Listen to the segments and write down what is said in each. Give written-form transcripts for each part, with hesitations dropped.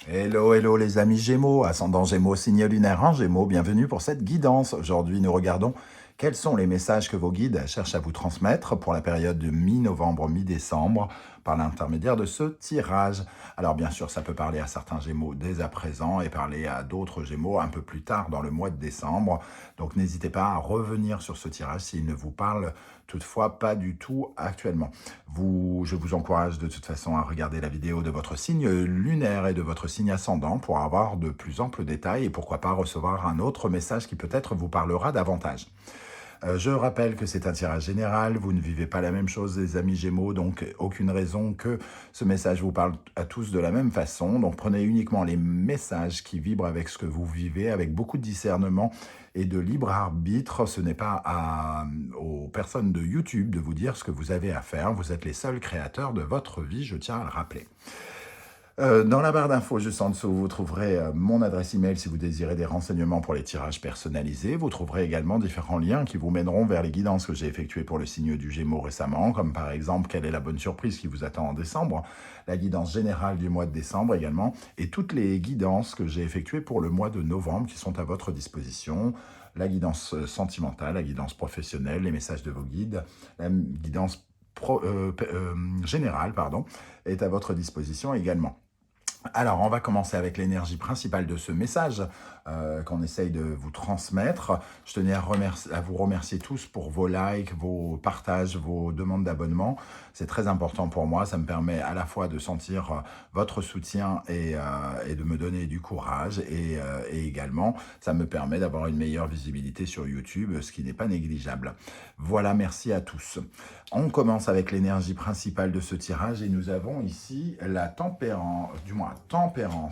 Hello, hello les amis Gémeaux, ascendant Gémeaux, signe lunaire en Gémeaux, bienvenue pour cette guidance. Aujourd'hui, nous regardons quels sont les messages que vos guides cherchent à vous transmettre pour la période de mi-novembre, mi-décembre, par l'intermédiaire de ce tirage. Alors bien sûr, ça peut parler à certains Gémeaux dès à présent et parler à d'autres Gémeaux un peu plus tard dans le mois de décembre. Donc n'hésitez pas à revenir sur ce tirage s'il ne vous parle toutefois pas du tout actuellement. Je vous encourage de toute façon à regarder la vidéo de votre signe lunaire et de votre signe ascendant pour avoir de plus amples détails et pourquoi pas recevoir un autre message qui peut-être vous parlera davantage. Je rappelle que c'est un tirage général, vous ne vivez pas la même chose les amis Gémeaux, donc aucune raison que ce message vous parle à tous de la même façon. Donc prenez uniquement les messages qui vibrent avec ce que vous vivez, avec beaucoup de discernement et de libre arbitre. Ce n'est pas aux personnes de YouTube de vous dire ce que vous avez à faire. Vous êtes les seuls créateurs de votre vie, je tiens à le rappeler. Dans la barre d'infos juste en dessous, vous trouverez mon adresse email si vous désirez des renseignements pour les tirages personnalisés. Vous trouverez également différents liens qui vous mèneront vers les guidances que j'ai effectuées pour le signe du Gémeaux récemment, comme par exemple quelle est la bonne surprise qui vous attend en décembre, la guidance générale du mois de décembre également, et toutes les guidances que j'ai effectuées pour le mois de novembre qui sont à votre disposition. La guidance sentimentale, la guidance professionnelle, les messages de vos guides, la guidance générale, pardon, est à votre disposition également. Alors, on va commencer avec l'énergie principale de ce message qu'on essaye de vous transmettre. Je tenais à vous remercier tous pour vos likes, vos partages, vos demandes d'abonnement. C'est très important pour moi. Ça me permet à la fois de sentir votre soutien et de me donner du courage. Et également, ça me permet d'avoir une meilleure visibilité sur YouTube, ce qui n'est pas négligeable. Voilà, merci à tous. On commence avec l'énergie principale de ce tirage et nous avons ici la tempérance,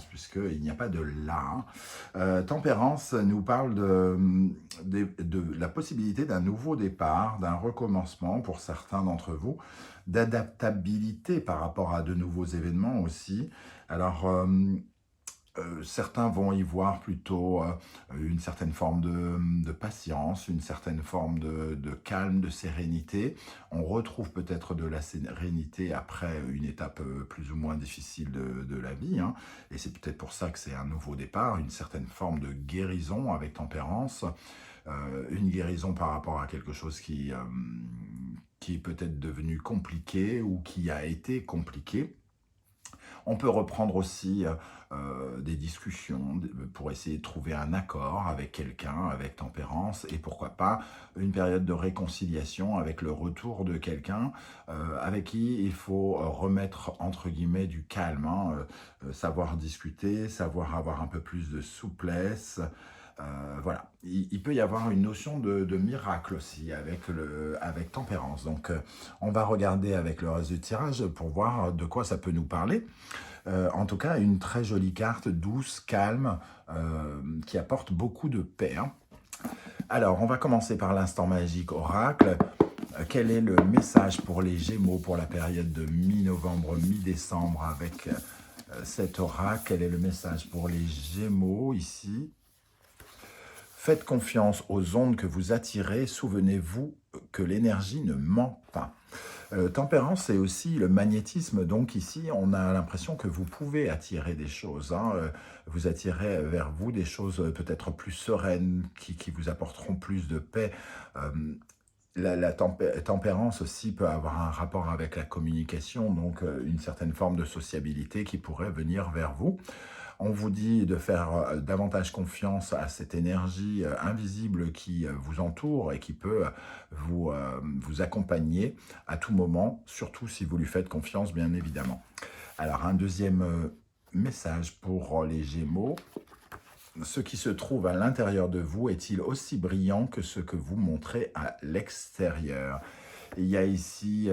puisqu'il n'y a pas de là. Tempérance nous parle de la possibilité d'un nouveau départ, d'un recommencement pour certains d'entre vous, d'adaptabilité par rapport à de nouveaux événements aussi. Alors, certains vont y voir plutôt une certaine forme de patience, une certaine forme de calme, de sérénité. On retrouve peut-être de la sérénité après une étape plus ou moins difficile de la vie, hein. Et c'est peut-être pour ça que c'est un nouveau départ, une certaine forme de guérison avec tempérance, une guérison par rapport à quelque chose qui est peut-être devenu compliqué ou qui a été compliqué. On peut reprendre aussi des discussions pour essayer de trouver un accord avec quelqu'un, avec tempérance, et pourquoi pas une période de réconciliation avec le retour de quelqu'un avec qui il faut remettre entre guillemets du calme, hein, savoir discuter, savoir avoir un peu plus de souplesse. Voilà, il peut y avoir une notion de miracle aussi avec tempérance. Donc on va regarder avec le reste du tirage pour voir de quoi ça peut nous parler. En tout cas, une très jolie carte, douce, calme, qui apporte beaucoup de paix, hein. Alors, on va commencer par l'instant magique oracle. Quel est le message pour les Gémeaux pour la période de mi-novembre, mi-décembre avec cet oracle? Quel est le message pour les Gémeaux ici? Faites confiance aux ondes que vous attirez. Souvenez-vous que l'énergie ne ment pas. Tempérance, c'est aussi le magnétisme. Donc ici, on a l'impression que vous pouvez attirer des choses, hein. Vous attirez vers vous des choses peut-être plus sereines, qui vous apporteront plus de paix. La tempérance aussi peut avoir un rapport avec la communication, donc une certaine forme de sociabilité qui pourrait venir vers vous. On vous dit de faire davantage confiance à cette énergie invisible qui vous entoure et qui peut vous accompagner à tout moment, surtout si vous lui faites confiance, bien évidemment. Alors, un deuxième message pour les Gémeaux. Ce qui se trouve à l'intérieur de vous est-il aussi brillant que ce que vous montrez à l'extérieur? Il y a ici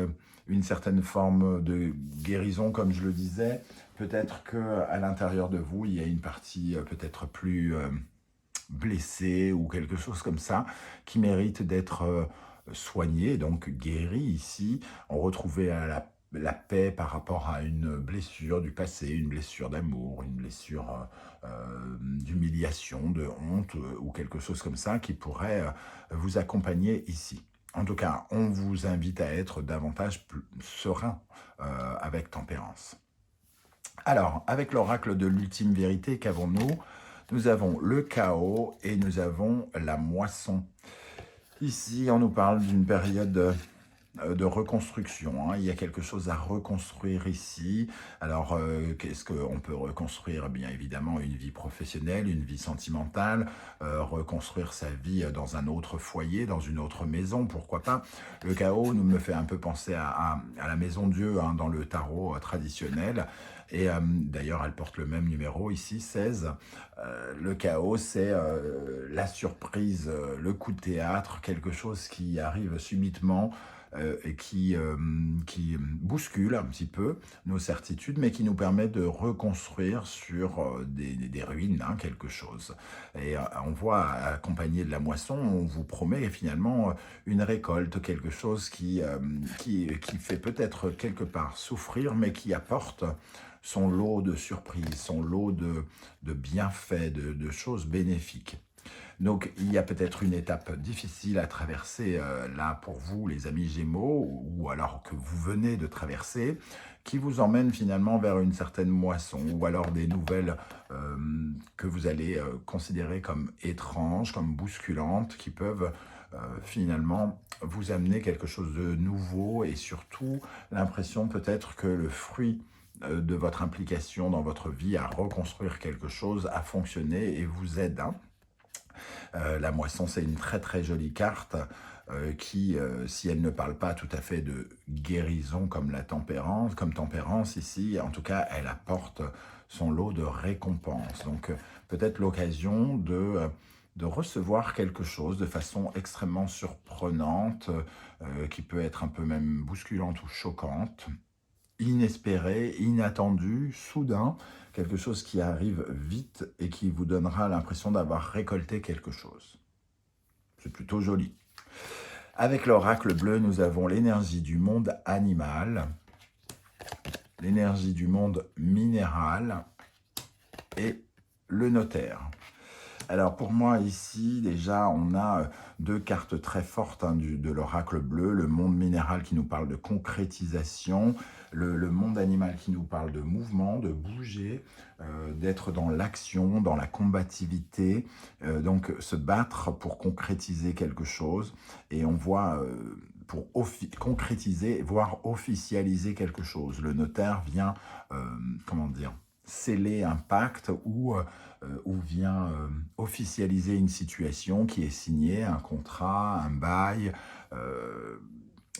une certaine forme de guérison, comme je le disais. Peut-être qu'à l'intérieur de vous, il y a une partie peut-être plus blessée ou quelque chose comme ça, qui mérite d'être soignée, donc guérie ici. On retrouvait la paix par rapport à une blessure du passé, une blessure d'amour, une blessure d'humiliation, de honte ou quelque chose comme ça qui pourrait vous accompagner ici. En tout cas, on vous invite à être davantage plus serein avec tempérance. Alors, avec l'oracle de l'ultime vérité, qu'avons-nous? Nous avons le chaos et nous avons la moisson. Ici, on nous parle d'une période de reconstruction, hein. Il y a quelque chose à reconstruire ici. Alors, qu'est-ce qu'on peut reconstruire? Bien évidemment, une vie professionnelle, une vie sentimentale, reconstruire sa vie dans un autre foyer, dans une autre maison, pourquoi pas. Le chaos nous me fait un peu penser à la maison Dieu, hein, dans le tarot traditionnel. Et d'ailleurs, elle porte le même numéro ici, 16. Le chaos, c'est la surprise, le coup de théâtre, quelque chose qui arrive subitement, et qui bouscule un petit peu nos certitudes, mais qui nous permet de reconstruire sur des ruines, hein, quelque chose. Et on voit, accompagné de la moisson, on vous promet finalement une récolte, quelque chose qui fait peut-être quelque part souffrir, mais qui apporte son lot de surprises, son lot de bienfaits, de choses bénéfiques. Donc, il y a peut-être une étape difficile à traverser là pour vous, les amis Gémeaux, ou alors que vous venez de traverser, qui vous emmène finalement vers une certaine moisson, ou alors des nouvelles que vous allez considérer comme étranges, comme bousculantes, qui peuvent finalement vous amener quelque chose de nouveau, et surtout l'impression peut-être que le fruit de votre implication dans votre vie à reconstruire quelque chose a fonctionné et vous aide, hein. La moisson, c'est une très très jolie carte qui, si elle ne parle pas tout à fait de guérison comme la tempérance, comme tempérance ici, en tout cas, elle apporte son lot de récompenses. Donc, peut-être l'occasion de recevoir quelque chose de façon extrêmement surprenante, qui peut être un peu même bousculante ou choquante, inespéré, inattendu, soudain, quelque chose qui arrive vite et qui vous donnera l'impression d'avoir récolté quelque chose. C'est plutôt joli. Avec l'oracle bleu, nous avons l'énergie du monde animal, l'énergie du monde minéral et le notaire. Alors pour moi ici, déjà, on a deux cartes très fortes, hein, de l'oracle bleu, le monde minéral qui nous parle de concrétisation, le monde animal qui nous parle de mouvement, de bouger, d'être dans l'action, dans la combativité, donc se battre pour concrétiser quelque chose. Et on voit pour concrétiser, voire officialiser quelque chose. Le notaire vient, comment dire, sceller un pacte ou vient officialiser une situation qui est signée, un contrat, un bail,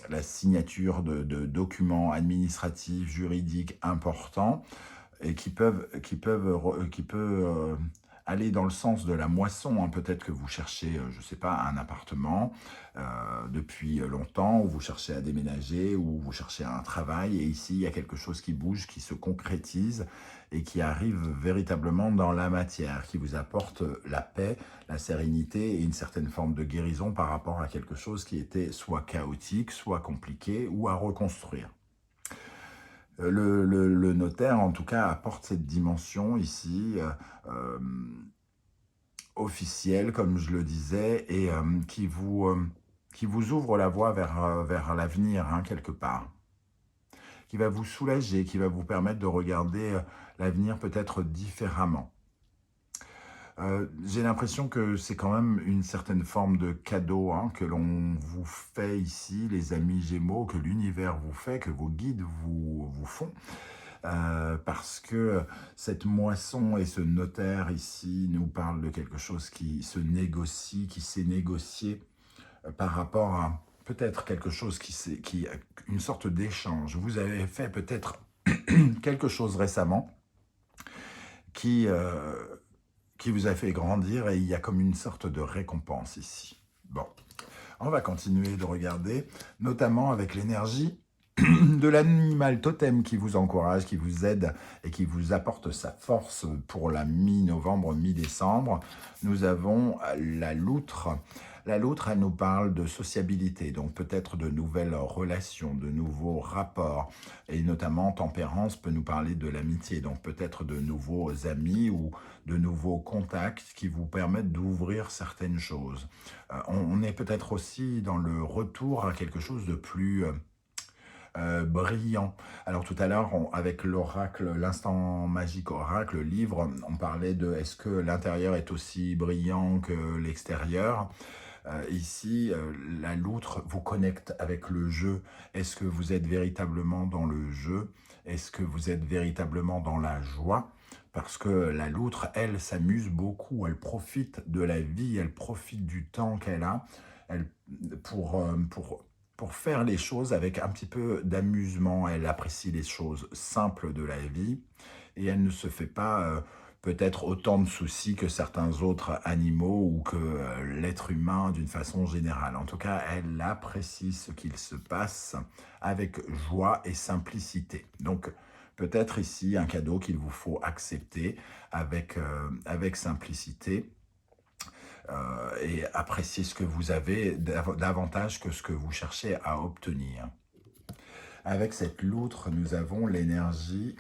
la signature de documents administratifs, juridiques importants, et qui peuvent aller dans le sens de la moisson, hein. Peut-être que vous cherchez, je ne sais pas, un appartement depuis longtemps, ou vous cherchez à déménager, ou vous cherchez un travail, et ici, il y a quelque chose qui bouge, qui se concrétise, et qui arrive véritablement dans la matière, qui vous apporte la paix, la sérénité et une certaine forme de guérison par rapport à quelque chose qui était soit chaotique, soit compliqué, ou à reconstruire. Le notaire, en tout cas, apporte cette dimension ici, officielle, comme je le disais, et qui vous ouvre la voie vers l'avenir, hein, quelque part, qui va vous soulager, qui va vous permettre de regarder l'avenir peut-être différemment. J'ai l'impression que c'est quand même une certaine forme de cadeau, hein, que l'on vous fait ici, les amis Gémeaux, que l'univers vous fait, que vos guides vous font. Parce que cette moisson et ce notaire ici nous parlent de quelque chose qui se négocie, qui s'est négocié par rapport à peut-être quelque chose une sorte d'échange. Vous avez fait peut-être quelque chose récemment qui vous a fait grandir, et il y a comme une sorte de récompense ici. Bon, on va continuer de regarder, notamment avec l'énergie de l'animal totem qui vous encourage, qui vous aide et qui vous apporte sa force pour la mi-novembre, mi-décembre. Nous avons la loutre. La loutre, elle nous parle de sociabilité, donc peut-être de nouvelles relations, de nouveaux rapports, et notamment tempérance peut nous parler de l'amitié, donc peut-être de nouveaux amis ou de nouveaux contacts qui vous permettent d'ouvrir certaines choses. On est peut-être aussi dans le retour à quelque chose de plus brillant. Alors tout à l'heure, avec l'oracle, l'instant magique oracle, le livre, on parlait de est-ce que l'intérieur est aussi brillant que l'extérieur. Ici, la loutre vous connecte avec le jeu. Est-ce que vous êtes véritablement dans le jeu? Est-ce que vous êtes véritablement dans la joie? Parce que la loutre, elle, s'amuse beaucoup. Elle profite de la vie, elle profite du temps qu'elle a elle, pour faire les choses avec un petit peu d'amusement. Elle apprécie les choses simples de la vie et elle ne se fait pas peut-être autant de soucis que certains autres animaux ou que l'être humain d'une façon générale. En tout cas, elle apprécie ce qu'il se passe avec joie et simplicité. Donc, peut-être ici un cadeau qu'il vous faut accepter avec simplicité et apprécier ce que vous avez davantage que ce que vous cherchez à obtenir. Avec cette loutre, nous avons l'énergie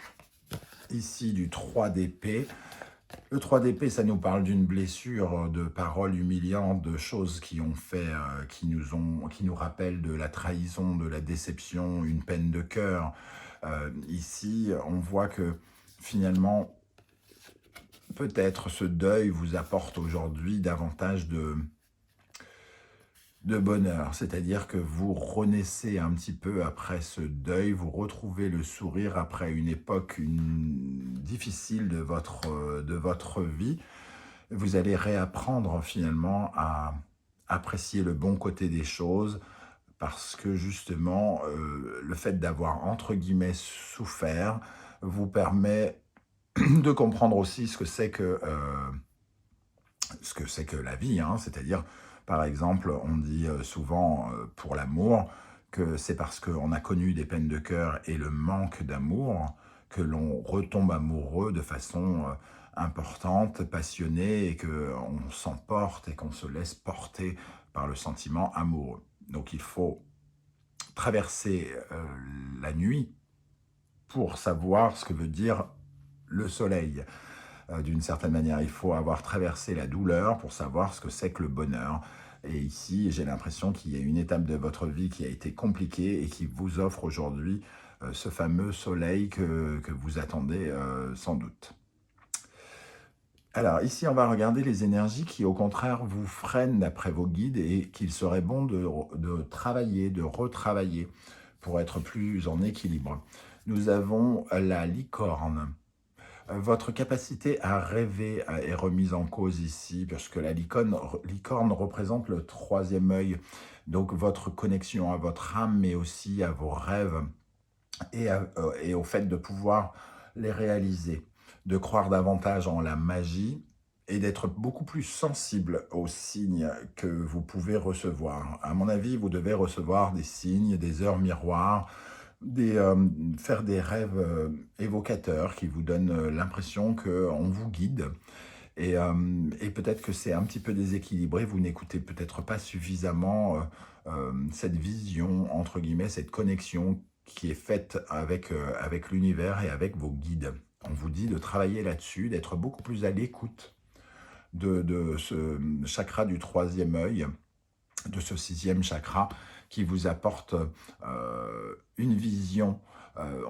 ici du 3 d'épée. Le 3 d'épée, ça nous parle d'une blessure, de paroles humiliantes, de choses qui ont fait, qui nous rappellent de la trahison, de la déception, une peine de cœur. Ici, on voit que finalement, peut-être ce deuil vous apporte aujourd'hui davantage de bonheur, c'est-à-dire que vous renaissez un petit peu après ce deuil, vous retrouvez le sourire après une époque difficile de votre vie. Vous allez réapprendre finalement à apprécier le bon côté des choses parce que justement, le fait d'avoir entre guillemets souffert vous permet de comprendre aussi ce que c'est que la vie, hein, c'est-à-dire, par exemple, on dit souvent pour l'amour que c'est parce qu'on a connu des peines de cœur et le manque d'amour que l'on retombe amoureux de façon importante, passionnée, et qu'on s'emporte et qu'on se laisse porter par le sentiment amoureux. Donc il faut traverser la nuit pour savoir ce que veut dire le soleil. D'une certaine manière, il faut avoir traversé la douleur pour savoir ce que c'est que le bonheur. Et ici, j'ai l'impression qu'il y a une étape de votre vie qui a été compliquée et qui vous offre aujourd'hui ce fameux soleil que vous attendez sans doute. Alors ici, on va regarder les énergies qui, au contraire, vous freinent d'après vos guides et qu'il serait bon de travailler, de retravailler pour être plus en équilibre. Nous avons la licorne. Votre capacité à rêver est remise en cause ici, puisque la licorne représente le troisième œil, donc votre connexion à votre âme, mais aussi à vos rêves et au fait de pouvoir les réaliser, de croire davantage en la magie et d'être beaucoup plus sensible aux signes que vous pouvez recevoir. À mon avis, vous devez recevoir des signes, des heures miroirs, faire des rêves évocateurs qui vous donnent l'impression qu'on vous guide et peut-être que c'est un petit peu déséquilibré, vous n'écoutez peut-être pas suffisamment cette vision, entre guillemets, cette connexion qui est faite avec l'univers et avec vos guides. On vous dit de travailler là-dessus, d'être beaucoup plus à l'écoute de ce chakra du troisième œil, de ce sixième chakra qui vous apporte une vision.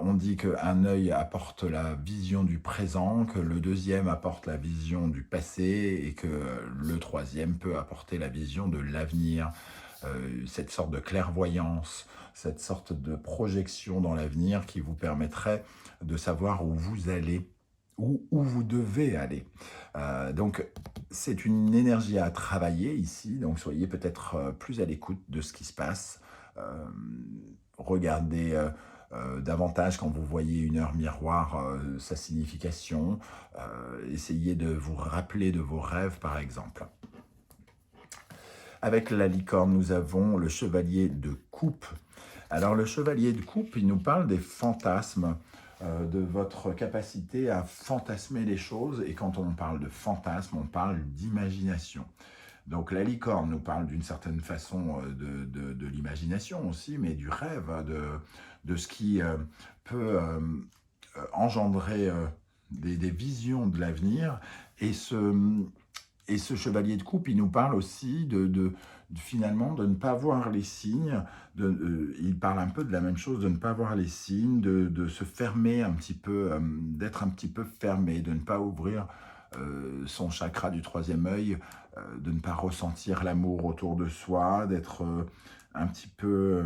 On dit qu'un œil apporte la vision du présent, que le deuxième apporte la vision du passé et que le troisième peut apporter la vision de l'avenir. Cette sorte de clairvoyance, cette sorte de projection dans l'avenir qui vous permettrait de savoir où vous allez, où vous devez aller. Donc, c'est une énergie à travailler ici, donc soyez peut-être plus à l'écoute de ce qui se passe. Regardez davantage quand vous voyez une heure miroir sa signification. Essayez de vous rappeler de vos rêves, par exemple. Avec la licorne, nous avons le chevalier de coupe. Alors, le chevalier de coupe, il nous parle des fantasmes, de votre capacité à fantasmer les choses. Et quand on parle de fantasme, on parle d'imagination. Donc la licorne nous parle d'une certaine façon de l'imagination aussi, mais du rêve, de ce qui peut engendrer des visions de l'avenir. Et Et ce chevalier de coupe, il nous parle aussi finalement de ne pas voir les signes. Il parle un peu de la même chose, de ne pas voir les signes, de se fermer un petit peu, d'être un petit peu fermé, de ne pas ouvrir son chakra du troisième œil, de ne pas ressentir l'amour autour de soi, d'être un petit peu,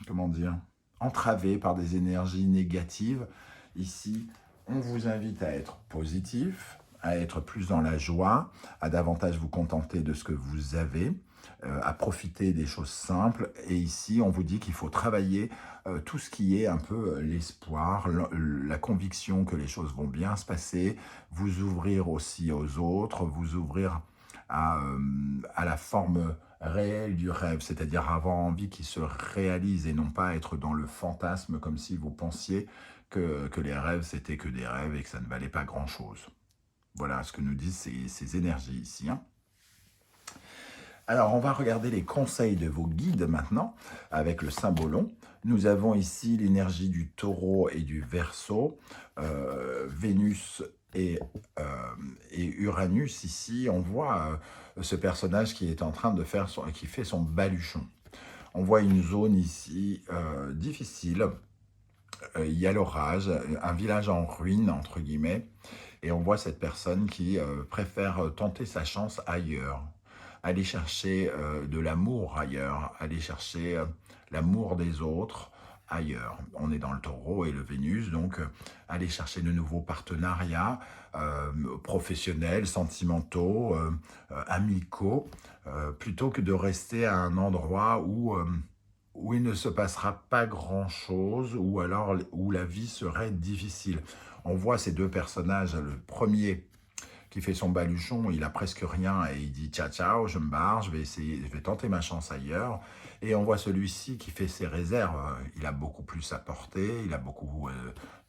comment dire, entravé par des énergies négatives. Ici, on vous invite à être positif, à être plus dans la joie, à davantage vous contenter de ce que vous avez, à profiter des choses simples. Et ici, on vous dit qu'il faut travailler tout ce qui est un peu l'espoir, la conviction que les choses vont bien se passer, vous ouvrir aussi aux autres, vous ouvrir à la forme réelle du rêve, c'est-à-dire avoir envie qu'il se réalise et non pas être dans le fantasme comme si vous pensiez que les rêves c'était que des rêves et que ça ne valait pas grand-chose. Voilà ce que nous disent ces énergies ici. Hein. Alors, on va regarder les conseils de vos guides maintenant, avec le symbolon. Nous avons ici l'énergie du taureau et du verseau, Vénus et Uranus. Ici, on voit ce personnage qui est en train de faire qui fait son baluchon. On voit une zone ici difficile. Il y a l'orage, un village en ruine, entre guillemets, et on voit cette personne qui préfère tenter sa chance ailleurs, aller chercher de l'amour ailleurs, aller chercher l'amour des autres ailleurs. On est dans le taureau et le Vénus, donc aller chercher de nouveaux partenariats professionnels, sentimentaux, amicaux, plutôt que de rester à un endroit où il ne se passera pas grand-chose, ou alors où la vie serait difficile. On voit ces deux personnages, le premier qui fait son baluchon, il a presque rien et il dit ciao ciao, je me barre, je vais tenter ma chance ailleurs. Et on voit celui-ci qui fait ses réserves, il a beaucoup plus à porter, il a beaucoup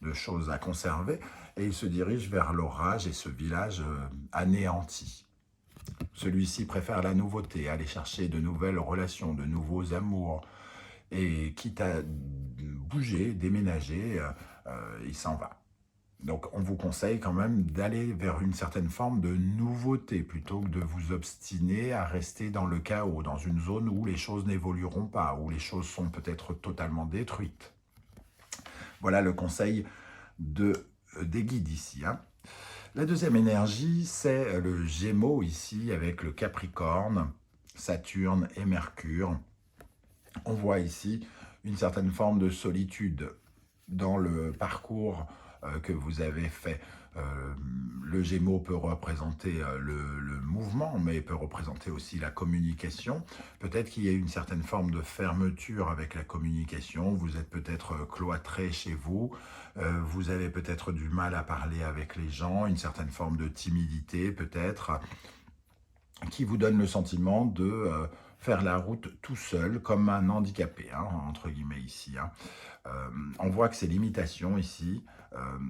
de choses à conserver et il se dirige vers l'orage et ce village anéanti. Celui-ci préfère la nouveauté, aller chercher de nouvelles relations, de nouveaux amours et quitte à bouger, déménager, il s'en va. Donc, on vous conseille quand même d'aller vers une certaine forme de nouveauté plutôt que de vous obstiner à rester dans le chaos, dans une zone où les choses n'évolueront pas, où les choses sont peut-être totalement détruites. Voilà le conseil des guides ici. Hein. La deuxième énergie, c'est le Gémeaux ici avec le Capricorne, Saturne et Mercure. On voit ici une certaine forme de solitude dans le parcours que vous avez fait. Le Gémeaux peut représenter le mouvement, mais peut représenter aussi la communication. Peut-être qu'il y a une certaine forme de fermeture avec la communication. Vous êtes peut-être cloîtré chez vous. Vous avez peut-être du mal à parler avec les gens, une certaine forme de timidité peut-être, qui vous donne le sentiment de faire la route tout seul, comme un handicapé, hein, entre guillemets ici. Hein. On voit que ces limitations ici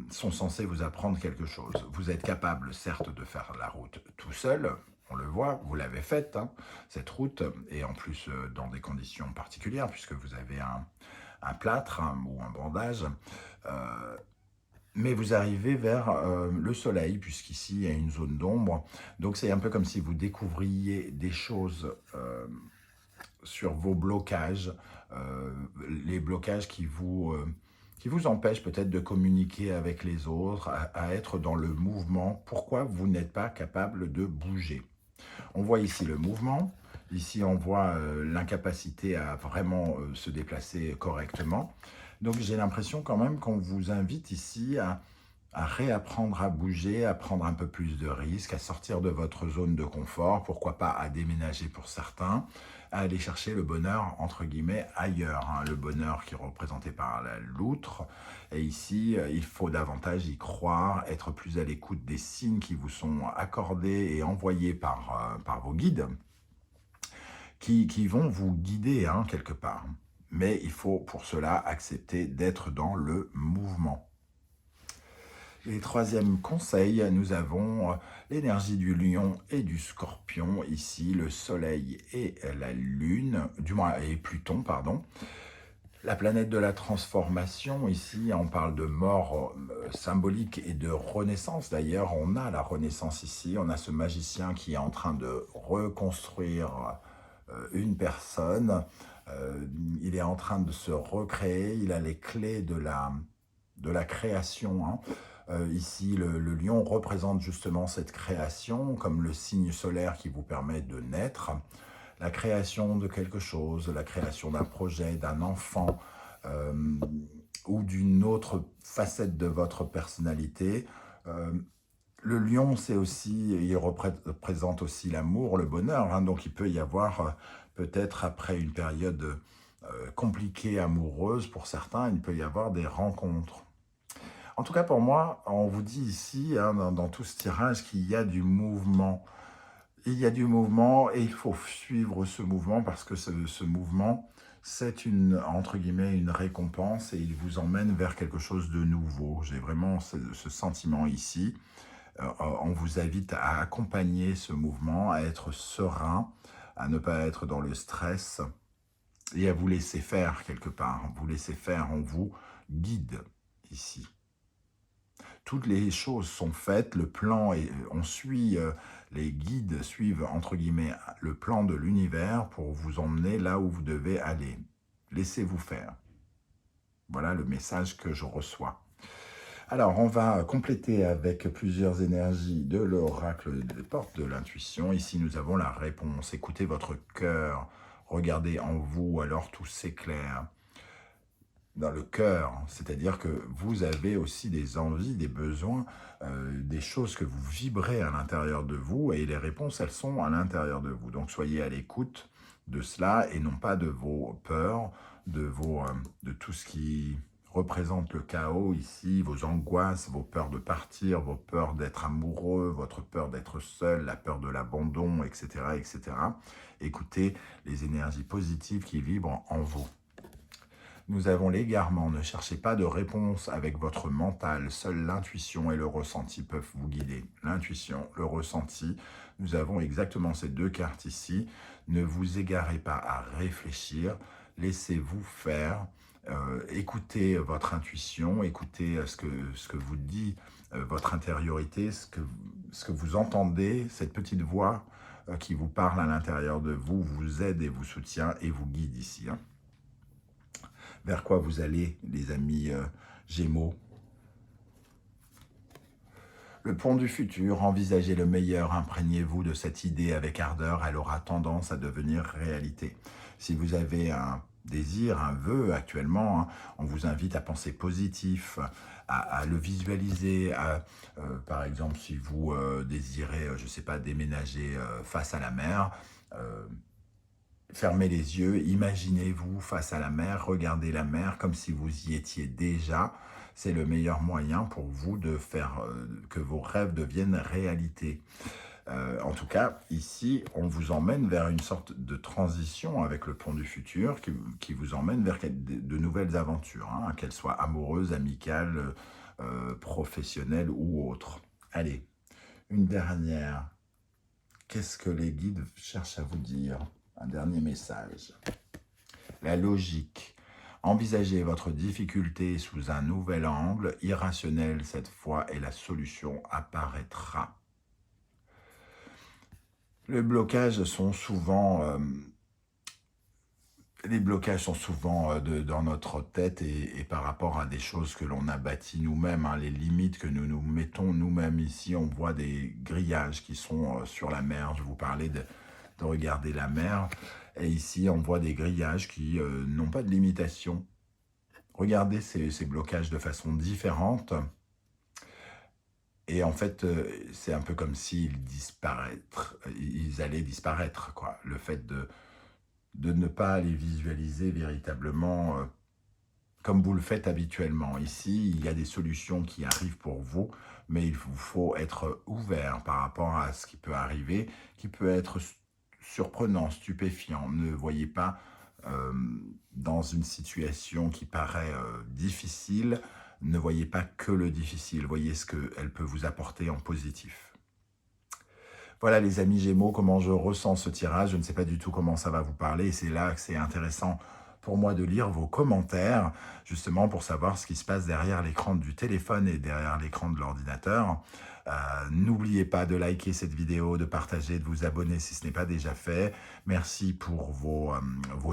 sont censées vous apprendre quelque chose. Vous êtes capable, certes, de faire la route tout seul, on le voit, vous l'avez faite, hein, cette route, et en plus dans des conditions particulières, puisque vous avez un plâtre ou un bandage, mais vous arrivez vers le soleil, puisqu'ici il y a une zone d'ombre, donc c'est un peu comme si vous découvriez des choses sur vos blocages, les blocages qui vous empêchent peut-être de communiquer avec les autres, à être dans le mouvement. Pourquoi vous n'êtes pas capable de bouger? On voit ici le mouvement, ici on voit l'incapacité à vraiment se déplacer correctement. Donc j'ai l'impression quand même qu'on vous invite ici à réapprendre à bouger, à prendre un peu plus de risques, à sortir de votre zone de confort, pourquoi pas à déménager pour certains, à aller chercher le bonheur, entre guillemets, ailleurs. Hein, le bonheur qui est représenté par la loutre. Et ici, il faut davantage y croire, être plus à l'écoute des signes qui vous sont accordés et envoyés par vos guides, qui vont vous guider hein, quelque part. Mais il faut pour cela accepter d'être dans le mouvement. Et troisième conseil, nous avons l'énergie du lion et du scorpion, ici le soleil et la lune, du moins et Pluton, pardon. La planète de la transformation, ici, on parle de mort symbolique et de renaissance. D'ailleurs, on a la renaissance ici. On a ce magicien qui est en train de reconstruire une personne. Euh, il est en train de se recréer. Il a les clés de la création, hein. Ici, le lion représente justement cette création, comme le signe solaire qui vous permet de naître. La création de quelque chose, la création d'un projet, d'un enfant, euh, ou d'une autre facette de votre personnalité. Euh, le lion, c'est aussi, il représente aussi l'amour, le bonheur, hein, donc il peut y avoir, peut-être après une période compliquée, amoureuse pour certains, il peut y avoir des rencontres. En tout cas, pour moi, on vous dit ici, hein, dans tout ce tirage, qu'il y a du mouvement. Il y a du mouvement et il faut suivre ce mouvement parce que ce mouvement, c'est une, entre guillemets, une récompense et il vous emmène vers quelque chose de nouveau. J'ai vraiment ce sentiment ici. On vous invite à accompagner ce mouvement, à être serein, à ne pas être dans le stress et à vous laisser faire quelque part. Vous laisser faire, on vous guide ici. Toutes les choses sont faites, le plan, on suit, les guides suivent, entre guillemets, le plan de l'univers pour vous emmener là où vous devez aller. Laissez-vous faire. Voilà le message que je reçois. Alors, on va compléter avec plusieurs énergies de l'oracle des portes de l'intuition. Ici, nous avons la réponse. Écoutez votre cœur. Regardez en vous, alors tout s'éclaire. Dans le cœur, c'est-à-dire que vous avez aussi des envies, des besoins, des choses que vous vibrez à l'intérieur de vous et les réponses, elles sont à l'intérieur de vous. Donc soyez à l'écoute de cela et non pas de vos peurs, de tout ce qui représente le chaos ici, vos angoisses, vos peurs de partir, vos peurs d'être amoureux, votre peur d'être seul, la peur de l'abandon, etc., etc. Écoutez les énergies positives qui vibrent en vous. Nous avons l'égarement. Ne cherchez pas de réponse avec votre mental. Seule l'intuition et le ressenti peuvent vous guider. L'intuition, le ressenti. Nous avons exactement ces deux cartes ici. Ne vous égarez pas à réfléchir. Laissez-vous faire. Écoutez votre intuition. Écoutez ce que vous dit votre intériorité, ce que vous entendez, cette petite voix qui vous parle à l'intérieur de vous, vous aide et vous soutient et vous guide ici, hein. Vers quoi vous allez, les amis Gémeaux? Le pont du futur, envisagez le meilleur, imprégnez-vous de cette idée avec ardeur, elle aura tendance à devenir réalité. Si vous avez un désir, un vœu actuellement, hein, on vous invite à penser positif, à le visualiser, par exemple si vous désirez, je ne sais pas, déménager face à la mer, fermez les yeux, imaginez-vous face à la mer, regardez la mer comme si vous y étiez déjà. C'est le meilleur moyen pour vous de faire que vos rêves deviennent réalité. En tout cas, ici, on vous emmène vers une sorte de transition avec le pont du futur qui vous emmène vers de nouvelles aventures, hein, qu'elles soient amoureuses, amicales, professionnelles ou autres. Allez, une dernière. Qu'est-ce que les guides cherchent à vous dire ? Un dernier message. La logique. Envisagez votre difficulté sous un nouvel angle, irrationnel cette fois, et la solution apparaîtra. Les blocages sont souvent dans notre tête et par rapport à des choses que l'on a bâties nous-mêmes, hein, les limites que nous nous mettons nous-mêmes. Ici, on voit des grillages qui sont sur la mer. Je vous parlais de regarder la mer. Et ici, on voit des grillages qui n'ont pas de limitation. Regardez ces blocages de façon différente. Et en fait, c'est un peu comme s'ils ils allaient disparaître, quoi. Le fait de ne pas les visualiser véritablement comme vous le faites habituellement. Ici, il y a des solutions qui arrivent pour vous, mais il vous faut être ouvert par rapport à ce qui peut arriver, qui peut être surprenant, stupéfiant. Ne voyez pas dans une situation qui paraît difficile, ne voyez pas que le difficile, voyez ce qu'elle peut vous apporter en positif. Voilà les amis Gémeaux, comment je ressens ce tirage. Je ne sais pas du tout comment ça va vous parler et c'est là que c'est intéressant pour moi de lire vos commentaires, justement pour savoir ce qui se passe derrière l'écran du téléphone et derrière l'écran de l'ordinateur. N'oubliez pas de liker cette vidéo, de partager, de vous abonner si ce n'est pas déjà fait. Merci pour vos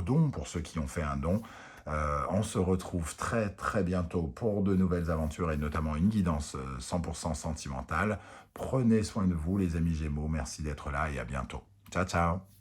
dons, pour ceux qui ont fait un don. On se retrouve très très bientôt pour de nouvelles aventures et notamment une guidance 100% sentimentale. Prenez soin de vous les amis Gémeaux, merci d'être là et à bientôt. Ciao ciao.